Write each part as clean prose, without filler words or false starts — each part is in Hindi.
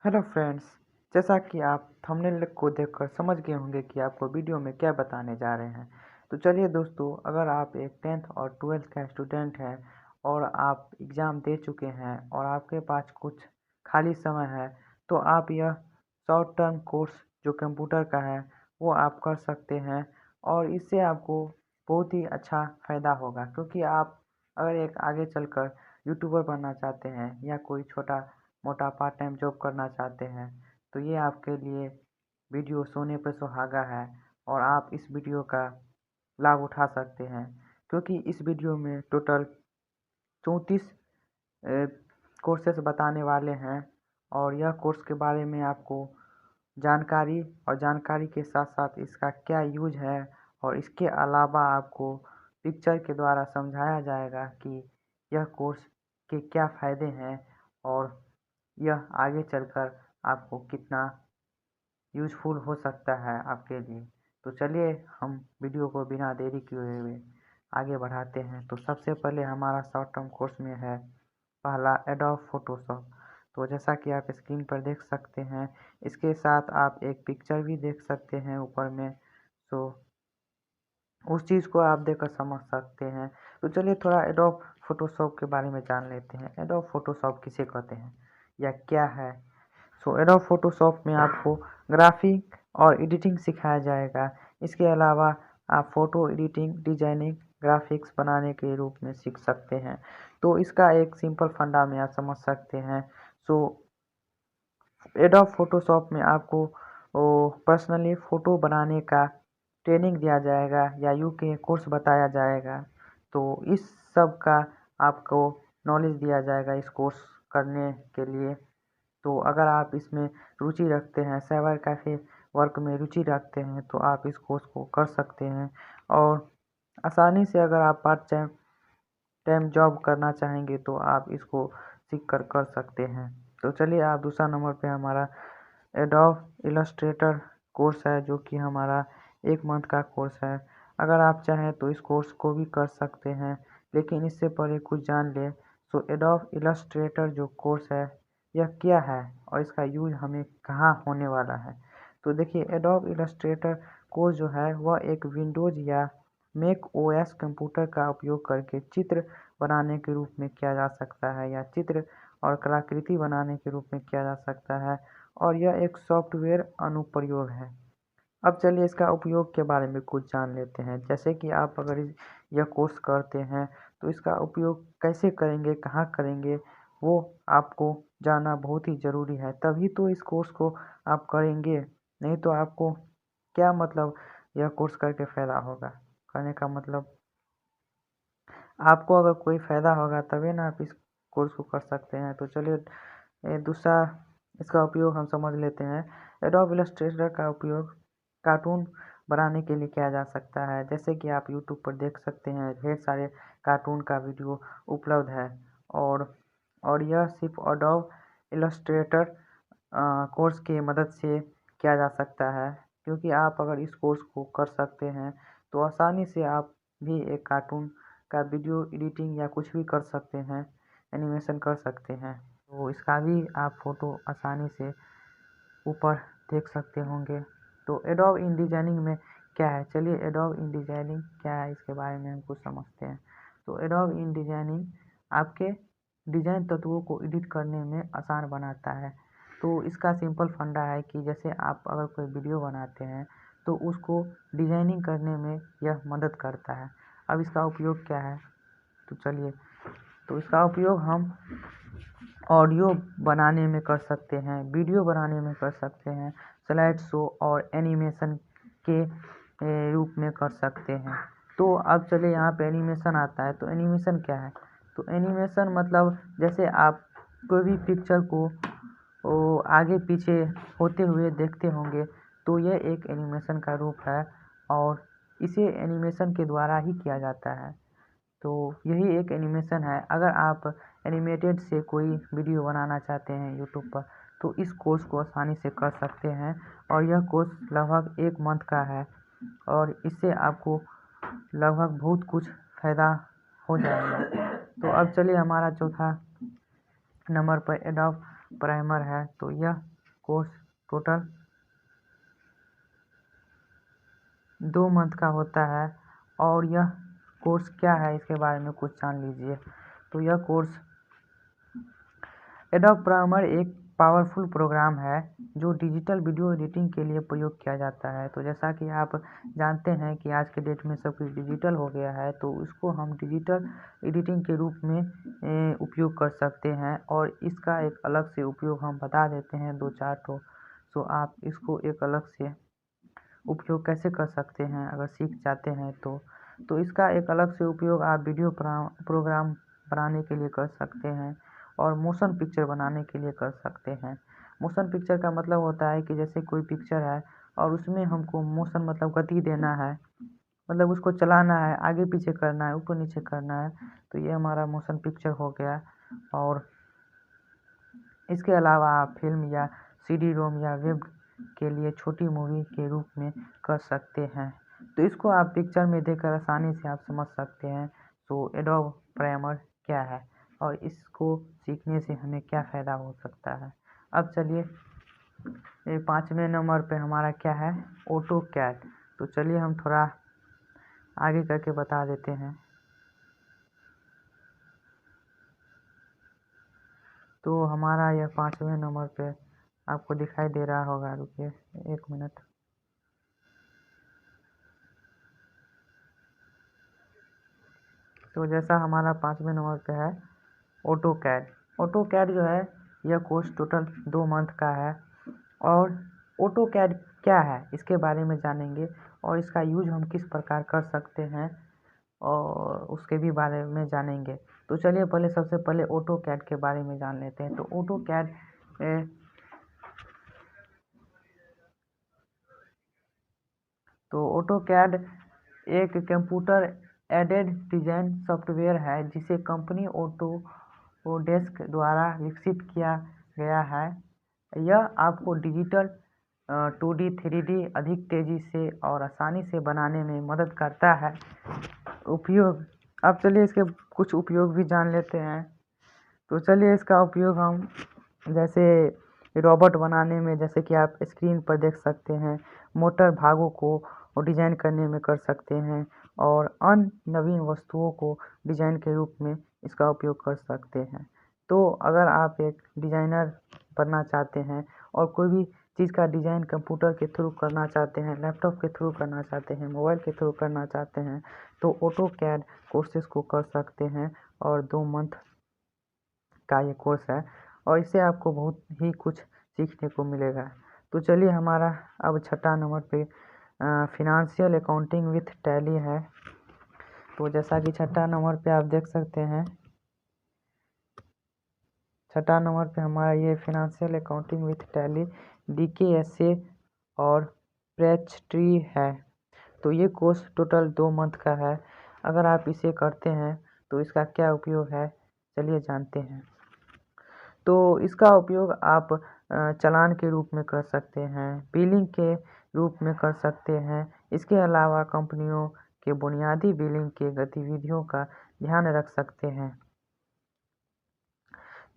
Hello friends. जैसा कि आप थंबनेल को देखकर समझ गए होंगे कि आपको वीडियो में क्या बताने जा रहे हैं। तो चलिए दोस्तों, अगर आप एक 10th और 12th का स्टूडेंट हैं और आप एग्ज़ाम दे चुके हैं और आपके पास कुछ खाली समय है, तो आप यह शॉर्ट टर्म कोर्स जो कंप्यूटर का है वो आप कर सकते हैं। और इससे आपको बहुत ही अच्छा फ़ायदा होगा, क्योंकि आप अगर एक आगे चलकर यूट्यूबर बनना चाहते हैं या कोई छोटा मोटा पार्ट टाइम जॉब करना चाहते हैं, तो ये आपके लिए वीडियो सोने पे सुहागा है और आप इस वीडियो का लाभ उठा सकते हैं। क्योंकि इस वीडियो में टोटल 34 कोर्सेस बताने वाले हैं और यह कोर्स के बारे में आपको जानकारी और जानकारी के साथ साथ इसका क्या यूज है और इसके अलावा आपको पिक्चर के द्वारा समझाया जाएगा कि यह कोर्स के क्या फ़ायदे हैं और यह आगे चलकर आपको कितना यूज़फुल हो सकता है आपके लिए। तो चलिए हम वीडियो को बिना देरी किए हुए आगे बढ़ाते हैं। तो सबसे पहले हमारा शॉर्ट टर्म कोर्स में है पहला एडोब फोटोशॉप। तो जैसा कि आप स्क्रीन पर देख सकते हैं, इसके साथ आप एक पिक्चर भी देख सकते हैं ऊपर में। तो उस चीज़ को आप देखकर समझ सकते हैं। तो चलिए थोड़ा एडोब फोटोशॉप के बारे में जान लेते हैं। एडोब फोटोशॉप किसे कहते हैं या क्या है। सो एडोब फोटोशॉप में आपको ग्राफिक और एडिटिंग सिखाया जाएगा। इसके अलावा आप फ़ोटो एडिटिंग, डिजाइनिंग, ग्राफिक्स बनाने के रूप में सीख सकते हैं। तो इसका एक सिंपल फंडा में आप समझ सकते हैं। सो एडोब फोटोशॉप में आपको पर्सनली फ़ोटो बनाने का ट्रेनिंग दिया जाएगा या के कोर्स बताया जाएगा। तो इस सब का आपको नॉलेज दिया जाएगा इस कोर्स करने के लिए। तो अगर आप इसमें रुचि रखते हैं, साइबर कैफ़े वर्क में रुचि रखते हैं, तो आप इस कोर्स को कर सकते हैं। और आसानी से अगर आप पार्ट टाइम टाइम जॉब करना चाहेंगे तो आप इसको सीख कर कर सकते हैं। तो चलिए आप दूसरा नंबर पे हमारा एडोब इलस्ट्रेटर कोर्स है, जो कि हमारा 1 मंथ का कोर्स है। अगर आप चाहें तो इस कोर्स को भी कर सकते हैं, लेकिन इससे पहले कुछ जान लें। तो एडोब इलस्ट्रेटर जो कोर्स है यह क्या है और इसका यूज़ हमें कहाँ होने वाला है। तो देखिए, एडोब इलस्ट्रेटर कोर्स जो है वह एक विंडोज़ या मैक ओएस कंप्यूटर का उपयोग करके चित्र बनाने के रूप में किया जा सकता है या चित्र और कलाकृति बनाने के रूप में किया जा सकता है। और यह एक सॉफ्टवेयर अनुप्रयोग है। अब चलिए इसका उपयोग के बारे में कुछ जान लेते हैं। जैसे कि आप अगर यह कोर्स करते हैं तो इसका उपयोग कैसे करेंगे, कहाँ करेंगे, वो आपको जानना बहुत ही ज़रूरी है। तभी तो इस कोर्स को आप करेंगे, नहीं तो आपको क्या मतलब यह कोर्स करके फ़ायदा होगा। कहने का मतलब आपको अगर कोई फ़ायदा होगा तभी ना आप इस कोर्स को कर सकते हैं। तो चलिए दूसरा इसका उपयोग हम समझ लेते हैं। एडोब इलस्ट्रेटर का उपयोग कार्टून बनाने के लिए किया जा सकता है। जैसे कि आप यूट्यूब पर देख सकते हैं, ढेर सारे कार्टून का वीडियो उपलब्ध है। और यह सिर्फ एडोब इलस्ट्रेटर कोर्स की मदद से किया जा सकता है। क्योंकि आप अगर इस कोर्स को कर सकते हैं तो आसानी से आप भी एक कार्टून का वीडियो एडिटिंग या कुछ भी कर सकते हैं, एनिमेशन कर सकते हैं। तो इसका भी आप फ़ोटो आसानी से ऊपर देख सकते होंगे। तो एडोब इन डिजाइनिंग में क्या है, चलिए एडोब इन डिजाइनिंग क्या है इसके बारे में हम कुछ समझते हैं। तो एडोब इन डिजाइनिंग आपके डिजाइन तत्वों को एडिट करने में आसान बनाता है। तो इसका सिंपल फंडा है कि जैसे आप अगर कोई वीडियो बनाते हैं तो उसको डिजाइनिंग करने में यह मदद करता है। अब इसका उपयोग क्या है, तो चलिए, तो इसका उपयोग हम ऑडियो बनाने में कर सकते हैं, वीडियो बनाने में कर सकते हैं, स्लाइड शो और एनिमेशन के रूप में कर सकते हैं। तो अब चलिए यहाँ पे एनिमेशन आता है। तो एनिमेशन क्या है, तो एनिमेशन मतलब जैसे आप कोई भी पिक्चर को आगे पीछे होते हुए देखते होंगे, तो यह एक एनिमेशन का रूप है और इसे एनिमेशन के द्वारा ही किया जाता है। तो यही एक एनिमेशन है। अगर आप एनिमेटेड से कोई वीडियो बनाना चाहते हैं यूट्यूब पर, तो इस कोर्स को आसानी से कर सकते हैं। और यह कोर्स लगभग 1 मंथ का है और इससे आपको लगभग बहुत कुछ फ़ायदा हो जाएगा। तो अब चलिए हमारा चौथा नंबर पर एडोब प्राइमर है। तो यह कोर्स टोटल 2 मंथ का होता है। और यह कोर्स क्या है इसके बारे में कुछ जान लीजिए। तो यह कोर्स एडोब प्राइमर एक पावरफुल प्रोग्राम है जो डिजिटल वीडियो एडिटिंग के लिए प्रयोग किया जाता है। तो जैसा कि आप जानते हैं कि आज के डेट में सब कुछ डिजिटल हो गया है, तो इसको हम डिजिटल एडिटिंग के रूप में उपयोग कर सकते हैं। और इसका एक अलग से उपयोग हम बता देते हैं 2-4 तो आप इसको एक अलग से उपयोग कैसे कर सकते हैं अगर सीख जाते हैं तो इसका एक अलग से उपयोग आप वीडियो प्रोग्राम बनाने के लिए कर सकते हैं और मोशन पिक्चर बनाने के लिए कर सकते हैं। मोशन पिक्चर का मतलब होता है कि जैसे कोई पिक्चर है और उसमें हमको मोशन मतलब गति देना है, मतलब उसको चलाना है, आगे पीछे करना है, ऊपर नीचे करना है, तो ये हमारा मोशन पिक्चर हो गया। और इसके अलावा आप फिल्म या CD रोम या वेब के लिए छोटी मूवी के रूप में कर सकते हैं। तो इसको आप पिक्चर में देखकर आसानी से आप समझ सकते हैं। तो एडोब प्राइमर क्या है और इसको सीखने से हमें क्या फ़ायदा हो सकता है। अब चलिए 5वें नंबर पे हमारा क्या है, ऑटोकैड। तो चलिए हम थोड़ा आगे करके बता देते हैं। तो हमारा यह 5वें नंबर पे आपको दिखाई दे रहा होगा, रुकिए 1 मिनट। तो जैसा हमारा 5वें नंबर पे है ऑटोकैड। ऑटोकैड जो है यह कोर्स टोटल 2 मंथ का है। और ऑटोकैड क्या है इसके बारे में जानेंगे और इसका यूज हम किस प्रकार कर सकते हैं और उसके भी बारे में जानेंगे। तो चलिए पहले सबसे पहले ऑटोकैड के बारे में जान लेते हैं। तो ऑटोकैड एक कंप्यूटर एडेड डिजाइन सॉफ्टवेयर है जिसे कंपनी ऑटोडेस्क द्वारा विकसित किया गया है। यह आपको डिजिटल 2D 3D अधिक तेजी से और आसानी से बनाने में मदद करता है। उपयोग, अब चलिए इसके कुछ उपयोग भी जान लेते हैं। तो चलिए इसका उपयोग हम जैसे रोबोट बनाने में, जैसे कि आप स्क्रीन पर देख सकते हैं, मोटर भागों को डिजाइन करने में कर सकते हैं और अन्य नवीन वस्तुओं को डिजाइन के रूप में इसका उपयोग कर सकते हैं। तो अगर आप एक डिजाइनर बनना चाहते हैं और कोई भी चीज़ का डिज़ाइन कंप्यूटर के थ्रू करना चाहते हैं, लैपटॉप के थ्रू करना चाहते हैं, मोबाइल के थ्रू करना चाहते हैं, तो ऑटोकैड कोर्सेज़ को कर सकते हैं। और 2 मंथ का ये कोर्स है और इससे आपको बहुत ही कुछ सीखने को मिलेगा। तो चलिए हमारा अब 6ठा नंबर पे फिनंशियल अकाउंटिंग विथ टैली है। तो जैसा कि 6ठा नंबर पे आप देख सकते हैं, 6ठा नंबर पे हमारा ये financial accounting with tally DKSA और प्रेस्ट्री है। तो ये कोर्स टोटल 2 मंथ का है। अगर आप इसे करते हैं तो इसका क्या उपयोग है, चलिए जानते हैं। तो इसका उपयोग आप चालान के रूप में कर सकते हैं, बिलिंग के रूप में कर सकते हैं। इसके अलावा कंपनियों के बुनियादी बिलिंग के गतिविधियों का ध्यान रख सकते हैं।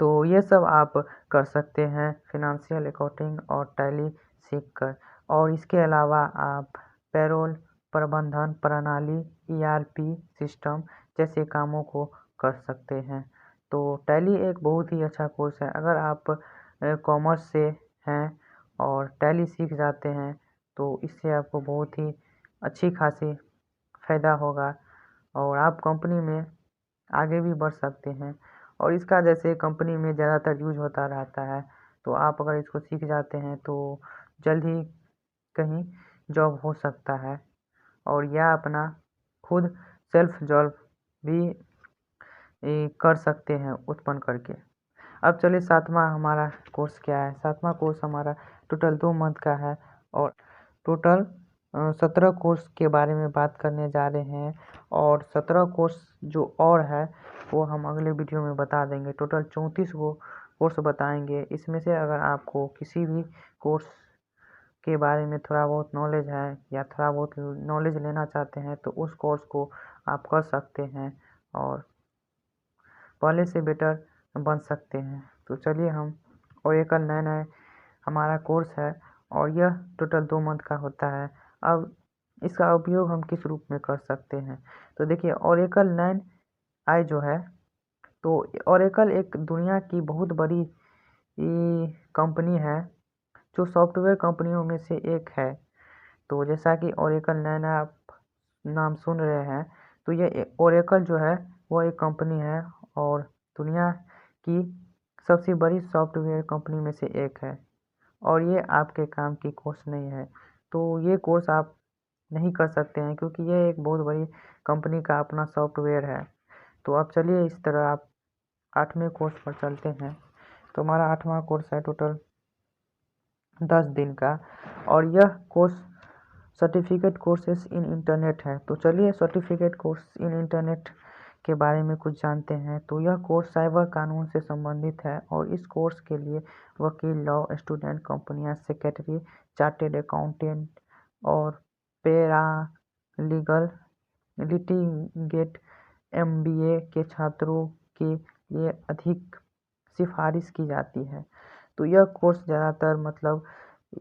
तो ये सब आप कर सकते हैं फिनंशियल अकाउंटिंग और टैली सीखकर। और इसके अलावा आप पेरोल प्रबंधन प्रणाली ERP सिस्टम जैसे कामों को कर सकते हैं। तो टैली एक बहुत ही अच्छा कोर्स है। अगर आप कॉमर्स से हैं और टैली सीख जाते हैं तो इससे आपको बहुत ही अच्छी खासी फ़ायदा होगा और आप कंपनी में आगे भी बढ़ सकते हैं। और इसका जैसे कंपनी में ज़्यादातर यूज होता रहता है, तो आप अगर इसको सीख जाते हैं तो जल्द ही कहीं जॉब हो सकता है और या अपना खुद सेल्फ जॉब भी कर सकते हैं उत्पन्न करके। अब चलिए 7वां हमारा कोर्स क्या है। 7वां कोर्स हमारा टोटल 2 मंथ का है और टोटल 17 कोर्स के बारे में बात करने जा रहे हैं। और 17 कोर्स जो और है वो हम अगले वीडियो में बता देंगे। टोटल 34 को कोर्स बताएंगे। इसमें से अगर आपको किसी भी कोर्स के बारे में थोड़ा बहुत नॉलेज है या थोड़ा बहुत नॉलेज लेना चाहते हैं तो उस कोर्स को आप कर सकते हैं और पहले से बेटर बन सकते हैं। तो चलिए हम ओरेकल 9 है हमारा कोर्स है और यह टोटल 2 मंथ का होता है। अब इसका उपयोग हम किस रूप में कर सकते हैं, तो देखिए ओरेकल 9 आई जो है, तो ओरेकल एक दुनिया की बहुत बड़ी कंपनी है जो सॉफ्टवेयर कंपनियों में से एक है। तो जैसा कि ओरेकल 9 आप नाम सुन रहे हैं, तो ये ओरेकल जो है वो एक कंपनी है और दुनिया की सबसे बड़ी सॉफ्टवेयर कंपनी में से एक है और ये आपके काम की कोर्स नहीं है। तो ये कोर्स आप नहीं कर सकते हैं क्योंकि ये एक बहुत बड़ी कंपनी का अपना सॉफ्टवेयर है। तो अब चलिए इस तरह आप 8वें कोर्स पर चलते हैं। तो हमारा 8वां कोर्स है टोटल 10 दिन का और यह course certificate courses in internet है। तो चलिए सर्टिफिकेट कोर्स इन इंटरनेट के बारे में कुछ जानते हैं। तो यह कोर्स साइबर कानून से संबंधित है और इस कोर्स के लिए वकील, लॉ स्टूडेंट, कंपनियां, सेक्रेटरी, चार्टेड अकाउंटेंट और पैरालीगल, लिटिगेट, एमबीए के छात्रों के लिए अधिक सिफारिश की जाती है। तो यह कोर्स ज़्यादातर मतलब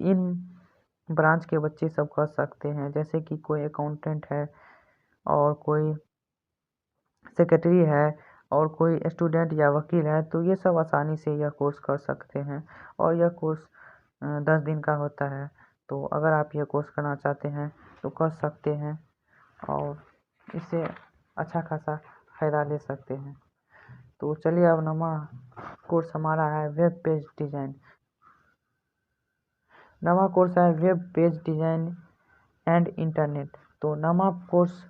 इन ब्रांच के बच्चे सब कर सकते हैं, जैसे कि कोई अकाउंटेंट है और कोई सेक्रेटरी है और कोई स्टूडेंट या वकील है, तो ये सब आसानी से यह कोर्स कर सकते हैं और यह कोर्स 10 दिन का होता है। तो अगर आप यह कोर्स करना चाहते हैं तो कर सकते हैं और इससे अच्छा खासा फ़ायदा ले सकते हैं। तो चलिए अब नवा कोर्स हमारा है वेब पेज डिज़ाइन। नवा कोर्स है web page design and internet. तो नवा कोर्स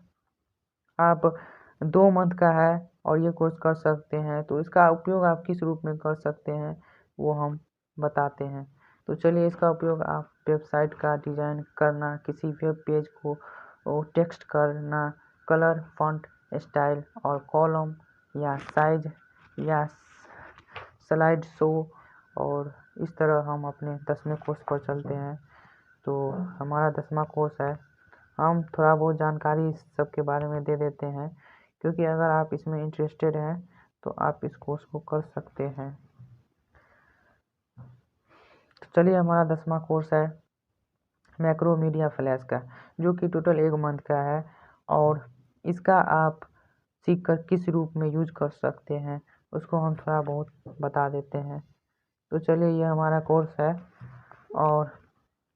आप 2 मंथ का है और ये कोर्स कर सकते हैं। तो इसका उपयोग आप किस रूप में कर सकते हैं वो हम बताते हैं। तो चलिए इसका उपयोग आप वेबसाइट का डिज़ाइन करना, किसी वेब पेज को टेक्स्ट करना, कलर, फॉन्ट स्टाइल और कॉलम या साइज या स्लाइड शो, और इस तरह हम अपने 10वें कोर्स पर चलते हैं। तो हमारा 10वां कोर्स है, हम थोड़ा बहुत जानकारी इस सब के बारे में दे देते हैं क्योंकि अगर आप इसमें इंटरेस्टेड हैं तो आप इस कोर्स को कर सकते हैं। तो चलिए हमारा 10वां कोर्स है मैक्रो मीडिया फ्लैश का, जो कि टोटल 1 मंथ का है और इसका आप सीखकर किस रूप में यूज कर सकते हैं उसको हम थोड़ा बहुत बता देते हैं। तो चलिए यह हमारा कोर्स है और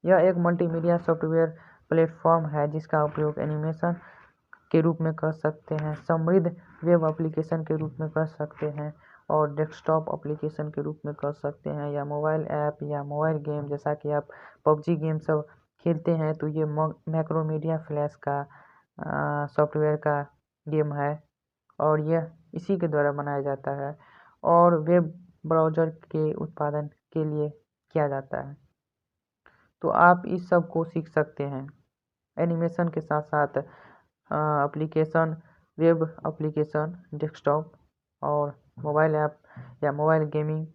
यह एक मल्टीमीडिया सॉफ्टवेयर प्लेटफॉर्म है जिसका उपयोग एनिमेशन के रूप में कर सकते हैं, समृद्ध वेब एप्लीकेशन के रूप में कर सकते हैं और डेस्कटॉप एप्लीकेशन के रूप में कर सकते हैं, या मोबाइल ऐप या मोबाइल गेम, जैसा कि आप पबजी गेम सब खेलते हैं तो ये मैक्रोमीडिया फ्लैश का सॉफ्टवेयर का गेम है और यह इसी के द्वारा बनाया जाता है और वेब ब्राउज़र के उत्पादन के लिए किया जाता है। तो आप इस सब को सीख सकते हैं एनिमेशन के साथ साथ एप्लीकेशन, वेब एप्लीकेशन, डेस्कटॉप और मोबाइल ऐप या मोबाइल गेमिंग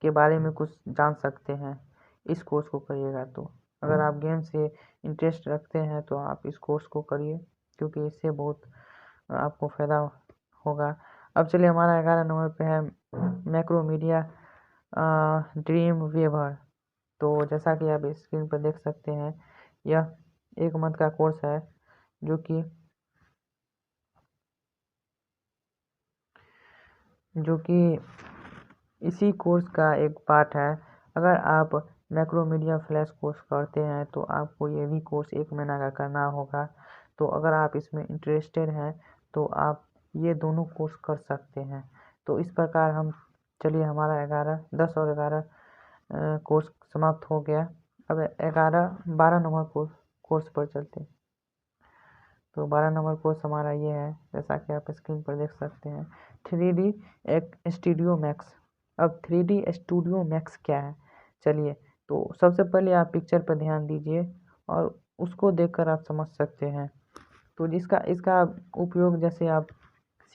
के बारे में कुछ जान सकते हैं इस कोर्स को करिएगा। तो अगर आप गेम से इंटरेस्ट रखते हैं तो आप इस कोर्स को करिए क्योंकि इससे बहुत आपको फ़ायदा होगा। अब चलिए हमारा 11 नंबर पे है मैक्रोमीडिया ड्रीम वेवर। तो जैसा कि आप स्क्रीन पर देख सकते हैं यह 1 मंथ का कोर्स है जो कि इसी कोर्स का एक पार्ट है। अगर आप मैक्रोमीडिया फ्लैश कोर्स करते हैं तो आपको ये भी कोर्स 1 महीना का करना होगा। तो अगर आप इसमें इंटरेस्टेड हैं तो आप ये दोनों कोर्स कर सकते हैं। तो इस प्रकार हम चलिए हमारा 10 और 11 कोर्स समाप्त हो गया। अब 12 नंबर कोर्स पर चलते हैं। तो 12 नंबर कोर्स हमारा ये है, जैसा कि आप स्क्रीन पर देख सकते हैं, 3D स्टूडियो मैक्स। अब 3D स्टूडियो मैक्स क्या है, चलिए तो सबसे पहले आप पिक्चर पर ध्यान दीजिए और उसको देखकर आप समझ सकते हैं। तो इसका उपयोग जैसे आप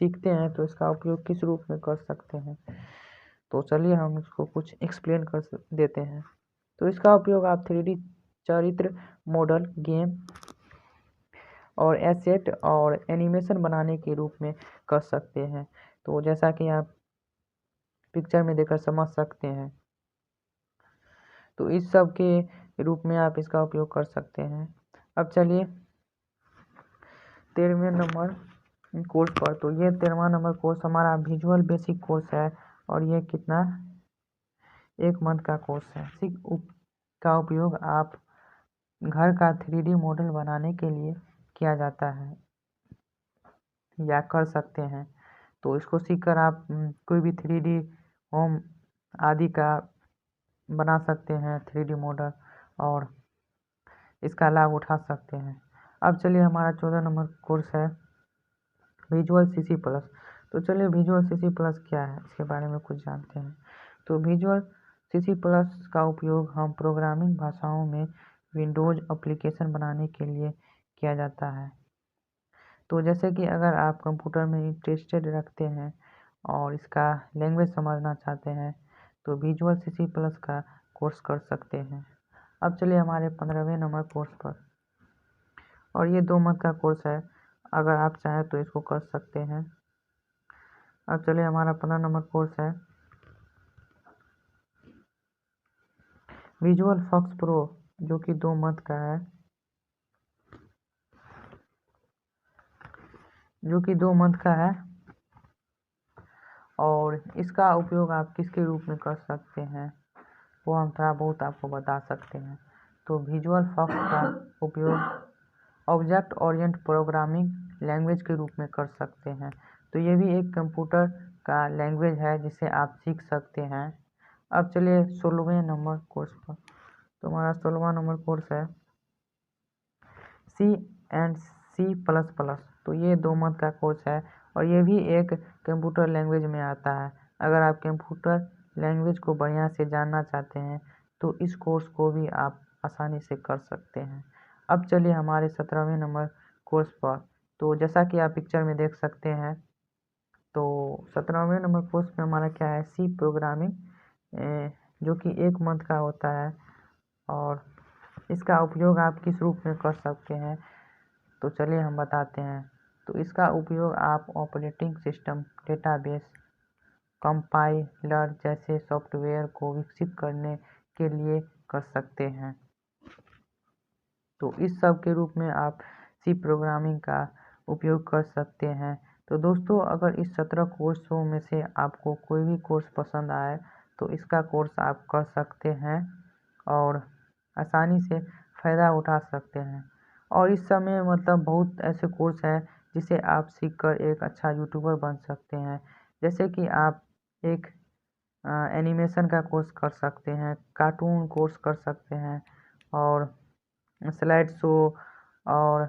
सीखते हैं तो इसका उपयोग किस रूप में कर सकते हैं, तो चलिए हम इसको कुछ एक्सप्लेन कर देते हैं। तो इसका उपयोग आप 3D चरित्र, मॉडल, गेम और एसेट और एनिमेशन बनाने के रूप में कर सकते हैं। तो जैसा कि आप पिक्चर में देखकर समझ सकते हैं तो इस सब के रूप में आप इसका उपयोग कर सकते हैं। अब चलिए 13वें नंबर कोर्स पर। तो ये 13वां नंबर कोर्स हमारा विजुअल बेसिक कोर्स है और ये कितना 1 मंथ का कोर्स है। इसी का उपयोग आप घर का 3D मॉडल बनाने के लिए किया जाता है या कर सकते हैं। तो इसको सीखकर आप कोई भी 3D होम आदि का बना सकते हैं 3D मॉडल और इसका लाभ उठा सकते हैं। अब चलिए हमारा 14 नंबर कोर्स है विजुअल CC प्लस। तो चलिए विजुअल CC प्लस क्या है इसके बारे में कुछ जानते हैं। तो विजुअल CC प्लस का उपयोग हम प्रोग्रामिंग भाषाओं में विंडोज़ एप्लीकेशन बनाने के लिए किया जाता है। तो जैसे कि अगर आप कंप्यूटर में इंटरेस्टेड रखते हैं और इसका लैंग्वेज समझना चाहते हैं तो विजुअल CC प्लस का कोर्स कर सकते हैं। अब चलिए हमारे 15वें नंबर कोर्स पर। और ये 2 मंथ का कोर्स है, अगर आप चाहें तो इसको कर सकते हैं। अब चलिए हमारा 15 नंबर कोर्स है विजुअल फॉक्स प्रो, जो कि 2 मंथ का है, और इसका उपयोग आप किसके रूप में कर सकते हैं वो हम थोड़ा बहुत आपको बता सकते हैं। तो विजुअल फॉक्स का उपयोग ऑब्जेक्ट ओरिएंट प्रोग्रामिंग लैंग्वेज के रूप में कर सकते हैं। तो ये भी एक कंप्यूटर का लैंग्वेज है जिसे आप सीख सकते हैं। अब चलिए 16वें नंबर कोर्स पर। तो हमारा 16वां नंबर कोर्स है C++। तो ये 2 मंथ का कोर्स है और ये भी एक कंप्यूटर लैंग्वेज में आता है। अगर आप कंप्यूटर लैंग्वेज को बढ़िया से जानना चाहते हैं तो इस कोर्स को भी आप आसानी से कर सकते हैं। अब चलिए हमारे 17वें नंबर कोर्स पर। तो जैसा कि आप पिक्चर में देख सकते हैं, तो 17वें नंबर कोर्स में हमारा क्या है सी प्रोग्रामिंग, जो कि 1 मंथ का होता है और इसका उपयोग आप किस रूप में कर सकते हैं तो चलिए हम बताते हैं। तो इसका उपयोग आप ऑपरेटिंग सिस्टम, डेटाबेस, कंपाइलर जैसे सॉफ्टवेयर को विकसित करने के लिए कर सकते हैं। तो इस सब के रूप में आप सी प्रोग्रामिंग का उपयोग कर सकते हैं। तो दोस्तों, अगर इस 17 कोर्सों में से आपको कोई भी कोर्स पसंद आए तो इसका कोर्स आप कर सकते हैं और आसानी से फ़ायदा उठा सकते हैं। और इस समय मतलब बहुत ऐसे कोर्स हैं जिसे आप सीखकर एक अच्छा यूट्यूबर बन सकते हैं। जैसे कि आप एक एनिमेशन का कोर्स कर सकते हैं, कार्टून कोर्स कर सकते हैं और स्लाइड शो और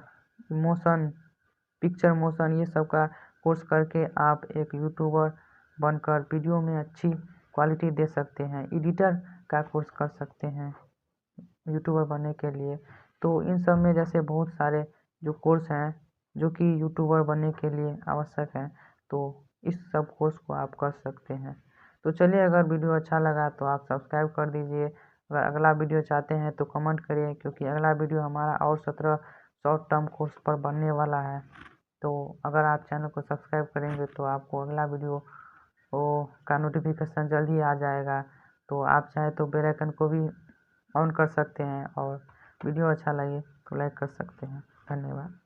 पिक्चर मोशन ये सब का कोर्स करके आप एक यूट्यूबर बनकर वीडियो में अच्छी क्वालिटी दे सकते हैं। एडिटर का कोर्स कर सकते हैं यूट्यूबर बनने के लिए। तो इन सब में जैसे बहुत सारे जो कोर्स हैं जो कि यूट्यूबर बनने के लिए आवश्यक हैं, तो इस सब कोर्स को आप कर सकते हैं। तो चलिए, अगर वीडियो अच्छा लगा तो आप सब्सक्राइब कर दीजिए। अगर अगला वीडियो चाहते हैं तो कमेंट करिए, क्योंकि अगला वीडियो हमारा और 17 शॉर्ट टर्म कोर्स पर बनने वाला है। तो अगर आप चैनल को सब्सक्राइब करेंगे तो आपको अगला वीडियो का नोटिफिकेशन जल्द ही आ जाएगा। तो आप चाहे तो बेल आइकन को भी ऑन कर सकते हैं और वीडियो अच्छा लगे तो लाइक कर सकते हैं। धन्यवाद।